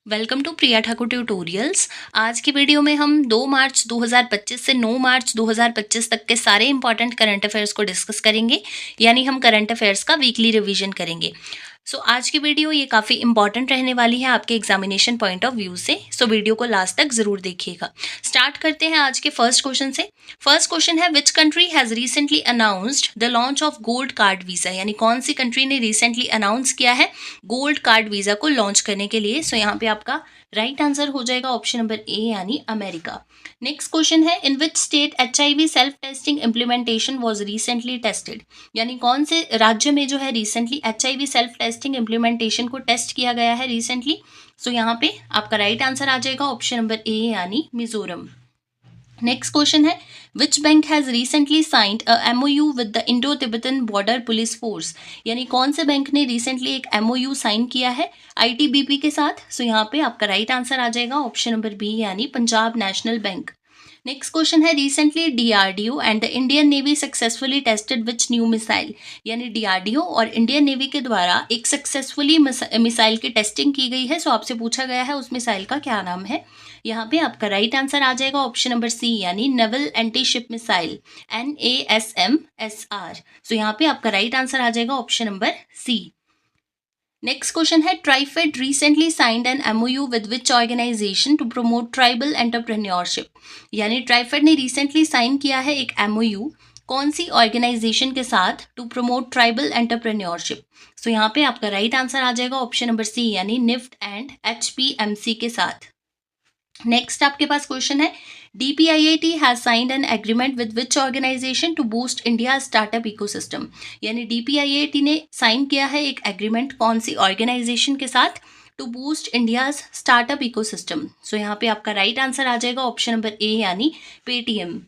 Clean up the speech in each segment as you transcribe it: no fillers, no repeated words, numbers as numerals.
Welcome to Priya Thakur tutorials. आज की video में हम 2 मार्च 2025 से 9 मार्च 2025 तक के सारे इंपॉर्टेंट करंट अफेयर्स को डिस्कस करेंगे, यानी हम करंट अफेयर्स का वीकली रिवीजन करेंगे। आज की वीडियो ये काफ़ी इंपॉर्टेंट रहने वाली है आपके एग्जामिनेशन पॉइंट ऑफ व्यू से। वीडियो को लास्ट तक ज़रूर देखिएगा। स्टार्ट करते हैं आज के फर्स्ट क्वेश्चन से। फर्स्ट क्वेश्चन है, which country has recently announced the launch of gold card visa, यानी कौन सी कंट्री ने रिसेंटली अनाउंस किया है गोल्ड कार्ड वीज़ा को लॉन्च करने के लिए। यहाँ पे आपका राइट आंसर हो जाएगा ऑप्शन नंबर ए, यानी अमेरिका। नेक्स्ट क्वेश्चन है, in which state HIV self testing implementation was recently tested, यानी कौन से राज्य में जो है recently HIV self testing implementation को टेस्ट किया गया है रिसेंटली। यहाँ पे आपका राइट आंसर आ जाएगा ऑप्शन नंबर ए, यानी मिजोरम। नेक्स्ट क्वेश्चन है, which bank has recently signed a MOU with the Indo Tibetan border police force, यानी कौन से बैंक ने रिसेंटली एक MOU साइन किया है ITBP के साथ। यहाँ पे आपका राइट आंसर आ जाएगा ऑप्शन नंबर बी, यानी Punjab National Bank. Next question है, recently DRDO and the Indian Navy successfully tested which new missile, यानी DRDO और इंडियन नेवी के द्वारा एक सक्सेसफुली मिसाइल की टेस्टिंग की गई है। आपसे पूछा गया है उस मिसाइल का क्या नाम है। यहाँ पे आपका राइट आंसर आ जाएगा ऑप्शन नंबर सी, यानी naval anti ship missile NASMSR। यहाँ पे आपका राइट आंसर आ जाएगा option number C. Next question है, TRIFED recently signed an MOU with which organisation to promote tribal entrepreneurship, यानी ट्राइफेड ने रिसेंटली साइन किया है एक MOU कौन सी ऑर्गेनाइजेशन के साथ टू प्रमोट ट्राइबल एंटरप्रेन्योरशिप। यहाँ पे आपका राइट आंसर आ जाएगा ऑप्शन नंबर सी, यानी निफ्ट एंड HPMC के साथ। नेक्स्ट आपके पास क्वेश्चन है, DPIIT has signed an agreement with which organisation to boost India startup ecosystem, यानी DPIIT ने साइन किया है एक एग्रीमेंट कौन सी ऑर्गेनाइजेशन के साथ to boost India startup ecosystem. यहाँ पे आपका राइट आंसर आ जाएगा ऑप्शन नंबर ए, यानी पेटीएम।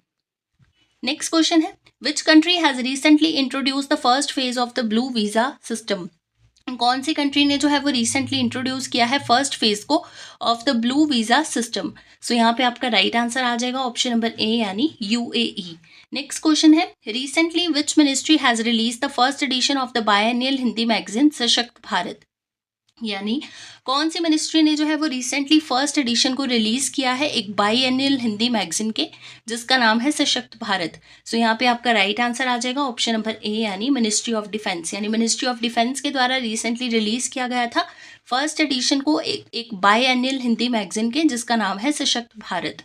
नेक्स्ट क्वेश्चन है, which country has recently introduce the first phase of the blue visa system, कौन सी कंट्री ने जो है वो रिसेंटली इंट्रोड्यूस किया है फर्स्ट फेज को of the blue visa system. यहाँ पे आपका राइट आंसर आ जाएगा ऑप्शन नंबर ए, यानी UAE। नेक्स्ट क्वेश्चन है, recently which ministry has release the first edition of the biennial Hindi magazine Sashakt Bharat, यानी कौन सी मिनिस्ट्री ने जो है वो रिसेंटली फर्स्ट एडिशन को रिलीज किया है एक बायएनियल हिंदी मैगजीन के, जिसका नाम है सशक्त भारत। यहाँ पे आपका राइट आंसर आ जाएगा ऑप्शन नंबर ए, यानी मिनिस्ट्री ऑफ डिफेंस। यानी मिनिस्ट्री ऑफ डिफेंस के द्वारा रिसेंटली रिलीज किया गया था फर्स्ट एडिशन को एक बायएनियल हिंदी मैगजीन के, जिसका नाम है सशक्त भारत।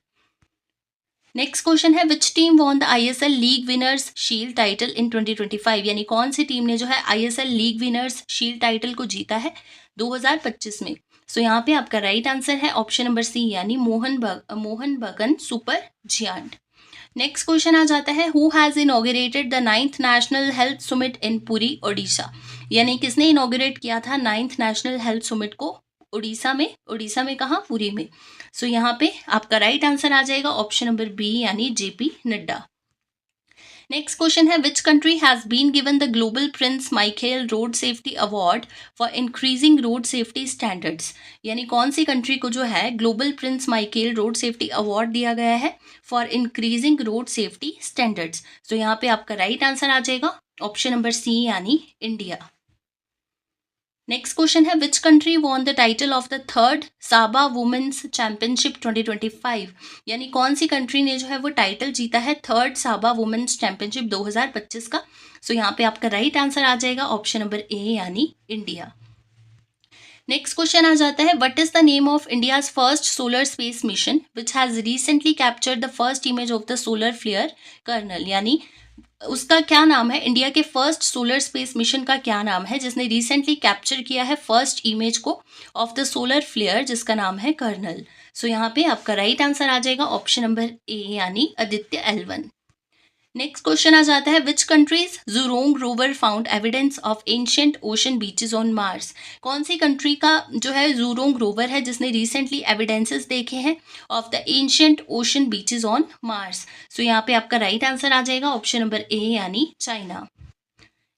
नेक्स्ट क्वेश्चन है, which team won the ISL league winners shield title in 2025, यानी कौन सी टीम ने जो है ISL league winners shield title को जीता है 2025 में। यहाँ पे आपका राइट आंसर है ऑप्शन नंबर सी, यानी मोहन बगान सुपर जियांट। नेक्स्ट क्वेश्चन आ जाता है, who has inaugurated the 9th national health summit in Puri Odisha, यानी किसने इनॉग्रेट किया था 9th नेशनल हेल्थ समिट को उड़ीसा में कहाँ, पुरी में। यहाँ पे आपका राइट आंसर आ जाएगा ऑप्शन नंबर बी, यानी JP नड्डा। नेक्स्ट क्वेश्चन है, which country has been given the global Prince Michael road safety award for increasing road safety standards, यानी कौन सी कंट्री को जो है global Prince Michael road safety award दिया गया है for increasing road safety standards. यहाँ पे आपका राइट आंसर आ जाएगा ऑप्शन नंबर सी, यानी इंडिया। नेक्स्ट क्वेश्चन है, which country won the title of the 3rd साबा वुमेन्स चैंपियनशिप 2025, यानी कौन सी कंट्री ने जो है वो टाइटल जीता है 3rd साबा वुमेन्स चैंपियनशिप 2025 का। यहाँ पे आपका राइट आंसर आ जाएगा ऑप्शन नंबर ए, यानी इंडिया। नेक्स्ट क्वेश्चन आ जाता है, what is the name of India's first solar space mission which has recently captured the first image of the solar flare kernel, यानी उसका क्या नाम है, इंडिया के फर्स्ट सोलर स्पेस मिशन का क्या नाम है जिसने रिसेंटली कैप्चर किया है फर्स्ट इमेज को ऑफ द सोलर फ्लेयर, जिसका नाम है कर्नल। यहाँ पे आपका राइट आंसर आ जाएगा ऑप्शन नंबर ए, यानी आदित्य L1। नेक्स्ट क्वेश्चन आ जाता है, which countries ज़ुरोंग rover found evidence of ancient ocean beaches on Mars, कौन सी कंट्री का जो है ज़ुरोंग रोवर है जिसने रिसेंटली एविडेंसेस देखे हैं of the ancient ocean beaches on Mars. यहाँ पे आपका राइट आंसर आ जाएगा ऑप्शन नंबर ए, यानी चाइना।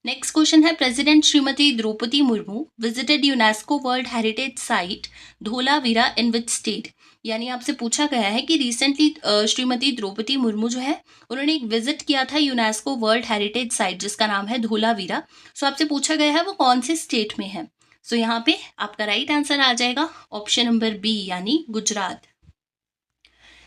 नेक्स्ट क्वेश्चन है, president Shrimati Droupadi Murmu visited UNESCO world heritage site Dholavira in which state, यानी आपसे पूछा गया है कि रिसेंटली श्रीमती द्रौपदी मुर्मू जो है उन्होंने एक विजिट किया था यूनेस्को वर्ल्ड हेरिटेज साइट जिसका नाम है धोलावीरा। आपसे पूछा गया है वो कौन से स्टेट में है। सो यहाँ पे आपका राइट आंसर आ जाएगा ऑप्शन नंबर बी यानी गुजरात।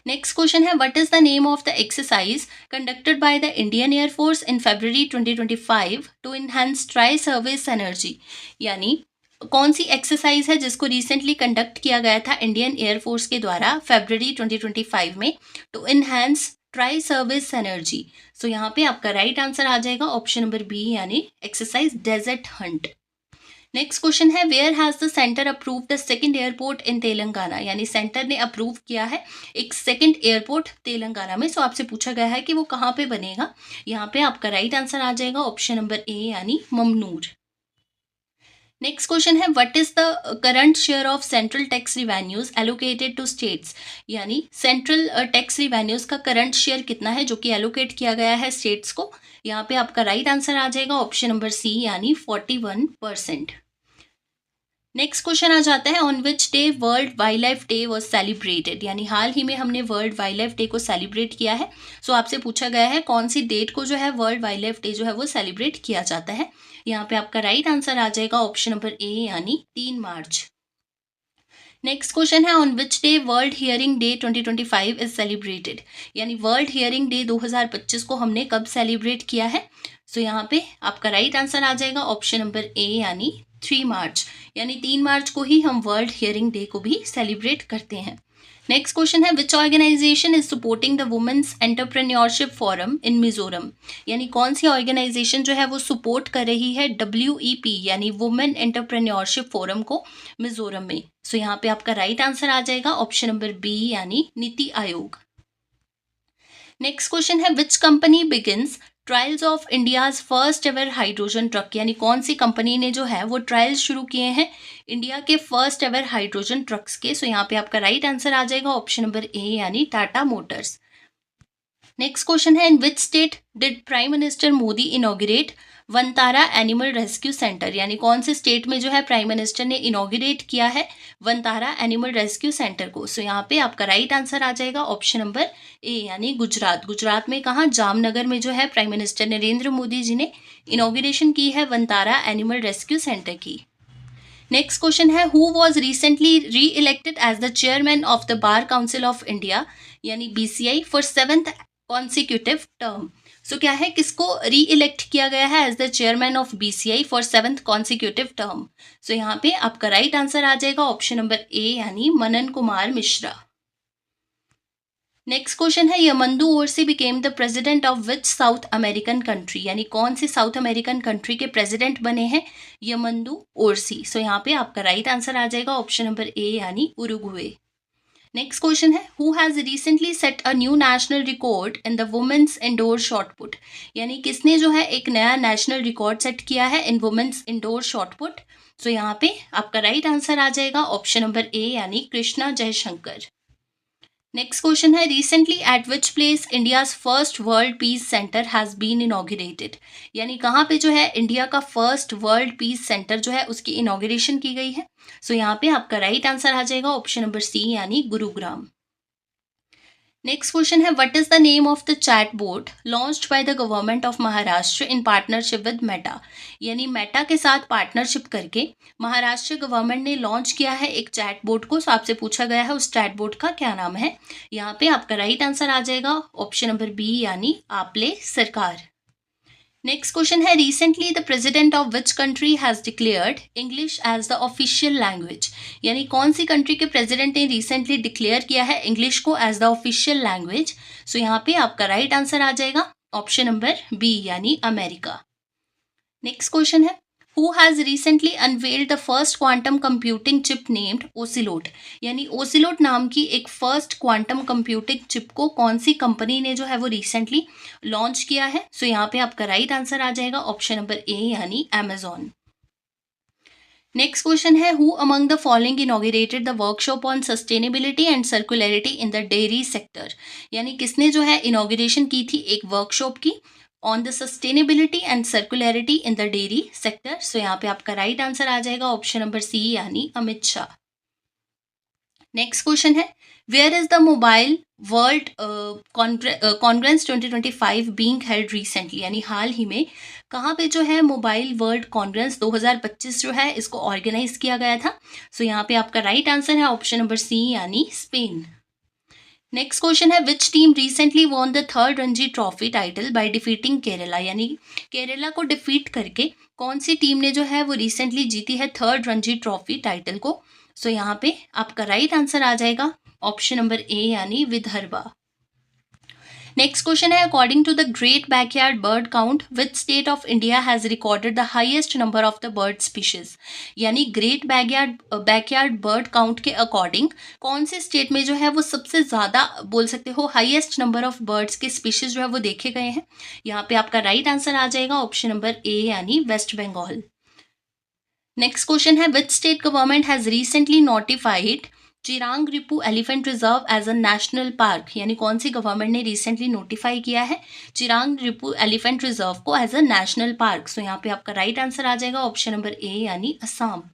नेक्स्ट क्वेश्चन है what is the name of the exercise conducted by the Indian air force in February 2025 to enhance tri service energy. यानी कौन सी एक्सरसाइज है जिसको रिसेंटली कंडक्ट किया गया था इंडियन एयरफोर्स के द्वारा फरवरी 2025 में to enhance tri service energy. So यहाँ पे आपका राइट आंसर आ जाएगा ऑप्शन नंबर बी यानी exercise desert hunt. Next question है where has the centre approve the second airport in Telangana. यानी सेंटर ने अप्रूव किया है एक सेकंड एयरपोर्ट तेलंगाना में। सो आपसे पूछा गया है कि वो कहाँ पे बनेगा। यहाँ पे आपका राइट आंसर आ जाएगा ऑप्शन नंबर ए यानी ममनूर। नेक्स्ट क्वेश्चन है what is the current share of central tax revenues allocated to states. यानी सेंट्रल टैक्स रिवेन्यूज का करंट शेयर कितना है जो कि एलोकेट किया गया है स्टेट्स को। यहाँ पे आपका राइट आंसर आ जाएगा ऑप्शन नंबर सी यानी 41%। नेक्स्ट क्वेश्चन आ जाता है on which day world wild life day was celebrated. यानी हाल ही में हमने वर्ल्ड वाइल्ड लाइफ डे को सेलिब्रेट किया है। सो आपसे पूछा गया है कौन सी डेट को जो है वर्ल्ड वाइल्ड लाइफ डे जो है वो सेलिब्रेट किया जाता है। यहाँ पे आपका राइट आंसर आ जाएगा ऑप्शन नंबर ए यानी 3 मार्च। नेक्स्ट क्वेश्चन है on which day world hearing day 2025 is celebrated. यानी वर्ल्ड हियरिंग डे 2025 को हमने कब सेलिब्रेट किया है। सो यहाँ पे आपका राइट आंसर आ जाएगा ऑप्शन नंबर ए यानी 3 मार्च। यानी 3 मार्च को ही हम वर्ल्ड हियरिंग डे को भी सेलिब्रेट करते हैं। नेक्स्ट क्वेश्चन है which organisation is supporting the women's entrepreneurship forum in Mizoram. यानी कौन सी ऑर्गेनाइजेशन जो है वो सपोर्ट कर रही है WEP यानी वुमेन एंटरप्रेन्योरशिप फोरम को मिजोरम में। सो यहाँ पे आपका राइट आंसर आ जाएगा ऑप्शन नंबर बी यानी नीति आयोग। नेक्स्ट क्वेश्चन है which company begins trials of India's first ever hydrogen truck. यानी कौन सी कंपनी ने जो है वो ट्रायल्स शुरू किए हैं इंडिया के फर्स्ट एवर हाइड्रोजन ट्रक्स के। सो यहाँ पे आपका राइट आंसर आ जाएगा ऑप्शन नंबर ए यानी टाटा मोटर्स। नेक्स्ट क्वेश्चन है in which state did prime minister Modi inaugurate Vantara animal rescue centre. यानी कौन से स्टेट में जो है प्राइम मिनिस्टर ने इनॉग्रेट किया है वनतारा एनिमल रेस्क्यू सेंटर को। सो यहाँ पे आपका राइट आंसर आ जाएगा ऑप्शन नंबर ए यानी गुजरात। गुजरात में कहाँ जामनगर में जो है प्राइम मिनिस्टर नरेंद्र मोदी जी ने इनॉग्रेशन की है वनतारा एनिमल रेस्क्यू सेंटर की। नेक्स्ट क्वेश्चन है who was recently re elected as the chairman of the Bar Council of India यानी BCI for 7th consecutive term. So क्या है किसको री इलेक्ट किया गया है as the chairman of BCI for 7th consecutive term. So यहाँ पे आपका राइट आंसर आ जाएगा ऑप्शन नंबर ए यानी मनन कुमार मिश्रा। नेक्स्ट क्वेश्चन है Yamandu Orsi became the president of which South American country. यानी कौन सी साउथ अमेरिकन कंट्री के प्रेसिडेंट बने हैं यमंदू ओरसी। सो यहाँ पे आपका राइट आंसर आ जाएगा ऑप्शन नंबर ए यानी उरुग्वे। नेक्स्ट क्वेश्चन है who has recently set a new national record in the women's indoor shot put. यानी किसने जो है एक नया नेशनल रिकॉर्ड सेट किया है इन वुमेन्स इंडोर शॉटपुट। सो यहाँ पे आपका राइट आंसर आ जाएगा ऑप्शन नंबर ए यानी कृष्णा जयशंकर। नेक्स्ट क्वेश्चन है recently at which place India's first world peace centre has been inaugurated. यानी कहाँ पे जो है इंडिया का फर्स्ट वर्ल्ड पीस सेंटर जो है उसकी इनॉग्रेशन की गई है। सो यहाँ पे आपका राइट आंसर आ जाएगा ऑप्शन नंबर सी यानी गुरुग्राम। नेक्स्ट क्वेश्चन है what is the name of the chat bot launched by the government of Maharashtra in partnership with Meta. यानी मेटा के साथ पार्टनरशिप करके महाराष्ट्र गवर्नमेंट ने लॉन्च किया है एक चैट बोट को। सो आपसे पूछा गया है उस चैट बोट का क्या नाम है। यहाँ पे आपका राइट आंसर आ जाएगा ऑप्शन नंबर बी यानी आपले सरकार। नेक्स्ट क्वेश्चन है recently the president of which country has declared English as the official language. यानी कौन सी कंट्री के प्रेसिडेंट ने रिसेंटली डिक्लेयर किया है इंग्लिश को as the official language. So यहाँ पे आपका राइट आंसर आ जाएगा ऑप्शन नंबर बी यानी अमेरिका। नेक्स्ट क्वेश्चन है who has recently unveiled the first quantum computing chip named Ocelot. यानी ओसिलोट नाम की एक फर्स्ट क्वांटम कंप्यूटिंग चिप को कौन सी कंपनी ने जो है वो रिसेंटली लॉन्च किया है। सो यहाँ पे आपका राइट आंसर आ जाएगा ऑप्शन नंबर ए यानी अमेजॉन। नेक्स्ट क्वेश्चन है who among the following inaugurated the workshop on sustainability and circularity in the dairy sector. यानी किसने जो है इनॉग्रेशन की थी एक वर्कशॉप की on the sustainability and circularity in the dairy sector. So यहाँ पे आपका राइट आंसर आ जाएगा ऑप्शन नंबर सी यानी अमित शाह। नेक्स्ट क्वेश्चन है where is the Mobile World Congress 2025 being held recently. यानी हाल ही में कहाँ पे जो है मोबाइल वर्ल्ड कांग्रेस 2025 जो है इसको ऑर्गेनाइज किया गया था? सो यहाँ पे आपका राइट आंसर है ऑप्शन नंबर सी यानी स्पेन। नेक्स्ट क्वेश्चन है which team recently won the third Ranji trophy title by defeating Kerala, यानी केरला को डिफीट करके कौन सी टीम ने जो है वो रिसेंटली जीती है थर्ड रणजी ट्रॉफी टाइटल को? सो यहाँ पे आपका राइट आंसर आ जाएगा ऑप्शन नंबर ए यानी विदर्भा। नेक्स्ट क्वेश्चन है according to the Great Backyard Bird Count which state of India has recorded the highest number of the bird species, यानी Great Backyard Bird Count के according कौन से state में जो है वो सबसे ज़्यादा बोल सकते हो हाईएस्ट नंबर ऑफ बर्ड्स के स्पीशीज जो है वो देखे गए हैं? यहाँ पे आपका राइट आंसर आ जाएगा ऑप्शन नंबर ए यानी वेस्ट बंगाल। नेक्स्ट क्वेश्चन है which state government has recently notified Chirang Ripu elephant reserve as a national park, यानी कौन सी गवर्नमेंट ने रिसेंटली नोटिफाई किया है चिरांग रिपू एलिफेंट रिजर्व को as a national park? So यहाँ पे आपका राइट आंसर आ जाएगा ऑप्शन नंबर ए यानी असम।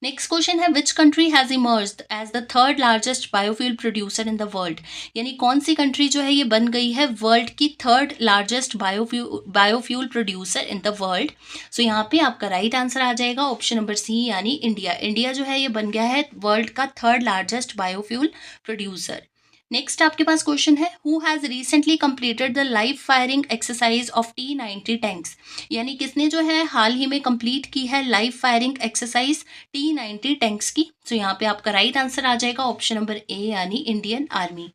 नेक्स्ट क्वेश्चन है which country has emerged as the third largest biofuel producer in the world, यानी कौन सी कंट्री जो है ये बन गई है वर्ल्ड की third largest biofuel producer in the world? So यहाँ पे आपका राइट आंसर आ जाएगा ऑप्शन नंबर सी यानी इंडिया। इंडिया जो है ये बन गया है वर्ल्ड का third largest biofuel producer. Next आपके पास क्वेश्चन है who has recently completed the live firing exercise of T-90 tanks, यानी किसने जो है हाल ही में कंप्लीट की है live firing exercise T-90 tanks की? सो यहाँ पे आपका राइट आंसर आ जाएगा ऑप्शन नंबर ए यानी इंडियन आर्मी।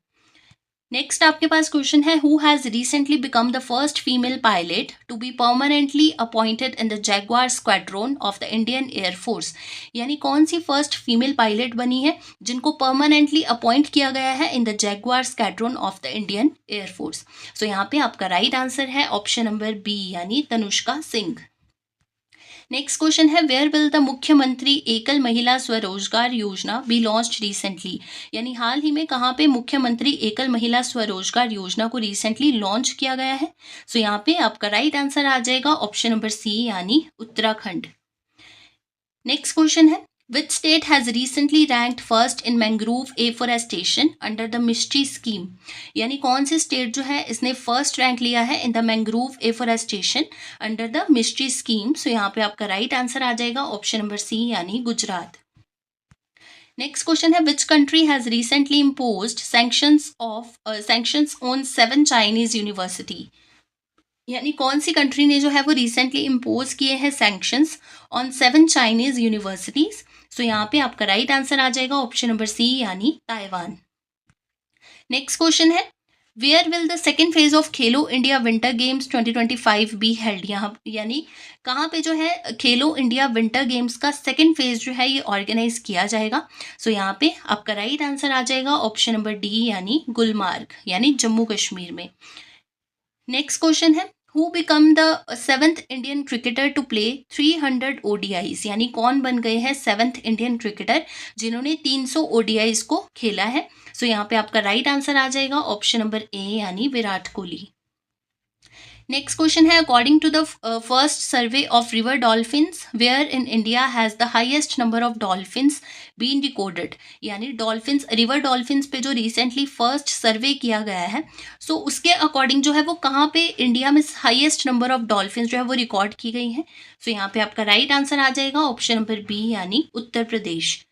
नेक्स्ट आपके पास क्वेश्चन है who has recently become the first female pilot to be permanently appointed in the Jaguar squadron of the Indian air force, यानी कौन सी फर्स्ट फीमेल पायलट बनी है जिनको परमानेंटली अपॉइंट किया गया है in the Jaguar squadron of the Indian air force? So यहाँ पे आपका राइट आंसर है ऑप्शन नंबर बी यानी तनुष्का सिंह। नेक्स्ट क्वेश्चन है वेयर विल द मुख्यमंत्री एकल महिला स्वरोजगार योजना बी लॉन्च्ड रिसेंटली, यानी हाल ही में कहाँ पे मुख्यमंत्री एकल महिला स्वरोजगार योजना को रिसेंटली लॉन्च किया गया है? सो यहाँ पे आपका राइट आंसर आ जाएगा ऑप्शन नंबर सी यानी उत्तराखंड। नेक्स्ट क्वेश्चन है which state has recently ranked first in mangrove afforestation under the MISHTI scheme, यानी कौन सी स्टेट जो है इसने फर्स्ट रैंक लिया है in the mangrove afforestation under the MISHTI scheme? So यहाँ पे आपका राइट आंसर आ जाएगा ऑप्शन नंबर सी यानी गुजरात। नेक्स्ट क्वेश्चन है which country has recently imposed sanctions on 7 Chinese university, यानी कौन सी कंट्री ने जो है वो रिसेंटली इम्पोज किए हैं सैंक्शंस ऑन 7 चाइनीज यूनिवर्सिटीज? सो यहाँ पे आपका राइट आंसर आ जाएगा ऑप्शन नंबर सी यानी ताइवान। नेक्स्ट क्वेश्चन है where will the second phase of Khelo India winter games 2025 be held, यहाँ यानी कहाँ पे जो है खेलो इंडिया विंटर गेम्स का सेकेंड फेज जो है ये ऑर्गेनाइज किया जाएगा? सो यहाँ पे आपका राइट आंसर आ जाएगा ऑप्शन नंबर डी यानी गुलमार्ग यानी जम्मू कश्मीर में। नेक्स्ट क्वेश्चन है who become the 7th Indian cricketer to play 300 ODIs, यानी कौन बन गए हैं 7th इंडियन क्रिकेटर जिन्होंने 300 ODIs को खेला है? सो यहाँ पे आपका राइट आंसर आ जाएगा ऑप्शन नंबर ए यानी विराट कोहली। नेक्स्ट क्वेश्चन है according to the first survey of river dolphins where in India has the highest number of dolphins been recorded, यानी डॉल्फिन्स रिवर डॉल्फिन्स पे जो रिसेंटली फर्स्ट सर्वे किया गया है सो उसके अकॉर्डिंग जो है वो कहाँ पे इंडिया में हाईएस्ट नंबर ऑफ डॉल्फिन्स जो है वो रिकॉर्ड की गई हैं? सो यहाँ पे आपका राइट आंसर आ जाएगा ऑप्शन नंबर बी यानी उत्तर प्रदेश।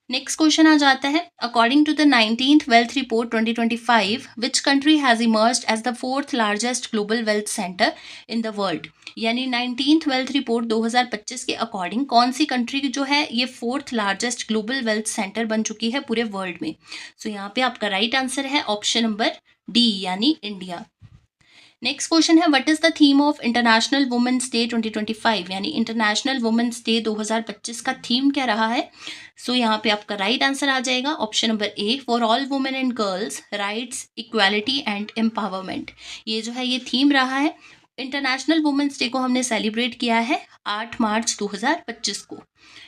नेक्स्ट क्वेश्चन आ जाता है according to the 19th wealth report 2025 which country has emerged as the 4th largest global wealth centre in the world, यानी 19th वेल्थ रिपोर्ट 2025 के अकॉर्डिंग कौन सी कंट्री जो है ये 4th largest global wealth centre बन चुकी है पूरे वर्ल्ड में? सो यहाँ पे आपका राइट आंसर है ऑप्शन नंबर डी यानी इंडिया। नेक्स्ट क्वेश्चन है what is the theme of international women's day 2025, यानी इंटरनेशनल वुमेन्स डे 2025 का थीम क्या रहा है? सो यहाँ पे आपका राइट आंसर आ जाएगा option number A for all women and girls rights equality and empowerment, ये जो है ये थीम रहा है। इंटरनेशनल वुमेन्स डे को हमने सेलिब्रेट किया है 8 मार्च 2025 को।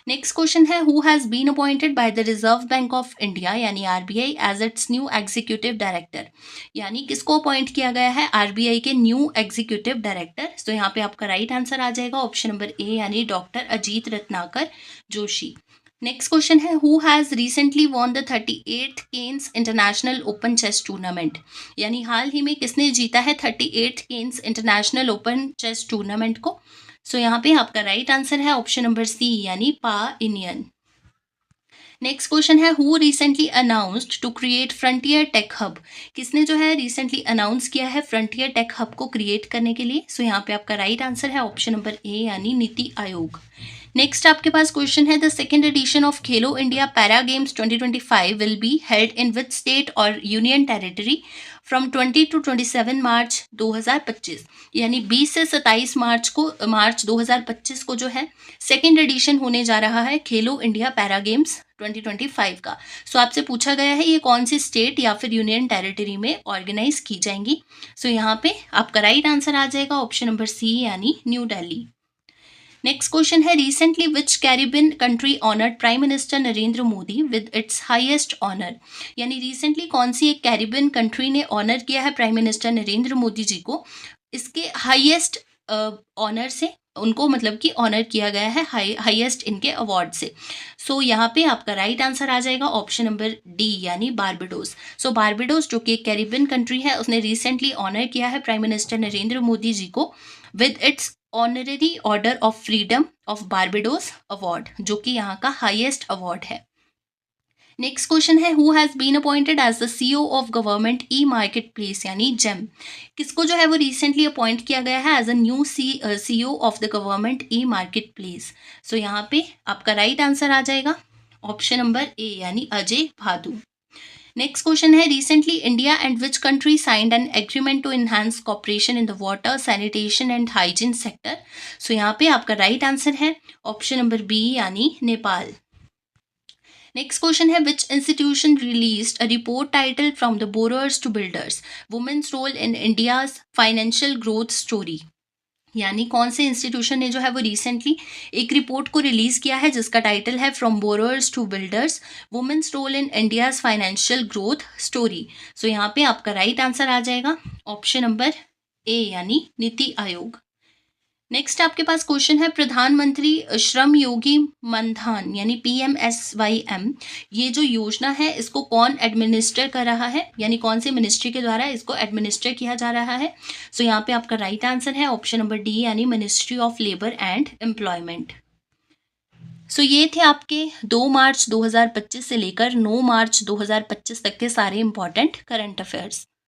नेक्स्ट क्वेश्चन है who has been appointed by the reserve bank of India यानी RBI as its new executive director, यानी किसको अपॉइंट किया गया है आरबीआई के न्यू एग्जीक्यूटिव डायरेक्टर? सो यहाँ पे आपका राइट आंसर आ जाएगा ऑप्शन नंबर ए यानी doctor Ajit Ratnakar Joshi. Next question है who has recently won the 38th Cannes international open chess tournament, यानी हाल ही में किसने जीता है 38th Cannes international open chess tournament को। सो यहाँ पे आपका राइट आंसर है ऑप्शन नंबर सी यानी पा इनियन। नेक्स्ट क्वेश्चन है who recently announced to create frontier tech hub, किसने जो है रिसेंटली अनाउंस किया है फ्रंटियर टेक हब को क्रिएट करने के लिए। सो यहाँ पे आपका राइट आंसर है ऑप्शन नंबर ए यानी नीति आयोग। नेक्स्ट आपके पास क्वेश्चन है the second edition of Khelo India para games 2025 will be held in which state और यूनियन टेरिटरी फ्रॉम 20 to 27 मार्च 2025, यानी 20 से 27 मार्च 2025 को जो है सेकेंड एडिशन होने जा रहा है खेलो इंडिया पैरा गेम्स 2025 का। सो आपसे पूछा गया है ये कौन सी स्टेट या फिर यूनियन टेरिटरी में ऑर्गेनाइज की जाएंगी। सो यहाँ पे आपका राइट आंसर आ जाएगा ऑप्शन नंबर सी यानी न्यू दिल्ली। नेक्स्ट क्वेश्चन है recently which Caribbean country honoured prime minister Narendra Modi with its highest honour, यानी रिसेंटली कौन सी एक कैरिबियन कंट्री ने ऑनर किया है प्राइम मिनिस्टर नरेंद्र मोदी जी को इसके हाईएस्ट ऑनर से, उनको मतलब कि ऑनर किया गया है हाईएस्ट इनके अवार्ड से। सो यहाँ पे आपका राइट आंसर आ जाएगा ऑप्शन नंबर डी यानी बारबाडोस। सो बारबाडोस जो कि एक कैरिबियन कंट्री है उसने रिसेंटली ऑनर किया है प्राइम मिनिस्टर नरेंद्र मोदी जी को with its honorary order of freedom of Barbados award, जो कि यहाँ का हाईएस्ट अवार्ड है। नेक्स्ट क्वेश्चन है who has been appointed as the CEO of government e marketplace, यानी जेम, किसको जो है वो रिसेंटली अपॉइंट किया गया है as a new CEO of the government e marketplace. So यहाँ पे आपका राइट आंसर आ जाएगा ऑप्शन नंबर ए यानी अजय भादु। नेक्स्ट क्वेश्चन है recently India and which country signed an agreement to enhance cooperation in the water sanitation and hygiene sector. So यहाँ पे आपका राइट आंसर है ऑप्शन नंबर बी यानी Nepal. Next question है which institution released a report title from the borrowers to builders women's role in India's financial growth story, यानी कौन से institution ने जो है वो रिसेंटली एक रिपोर्ट को रिलीज किया है जिसका टाइटल है from borrowers to builders women's role in India's financial growth story. So यहाँ पे आपका राइट आंसर आ जाएगा ऑप्शन नंबर ए यानी नीति आयोग। नेक्स्ट आपके पास क्वेश्चन है प्रधानमंत्री श्रम योगी मनधन यानी PMSYM, ये जो योजना है इसको कौन एडमिनिस्टर कर रहा है, यानी कौन सी मिनिस्ट्री के द्वारा इसको एडमिनिस्टर किया जा रहा है। सो यहाँ पे आपका राइट आंसर है ऑप्शन नंबर डी यानी ministry of labour and employment. So ये थे आपके 2 मार्च 2025 से लेकर 9 मार्च 2025 तक के सारे इंपॉर्टेंट करंट अफेयर्स।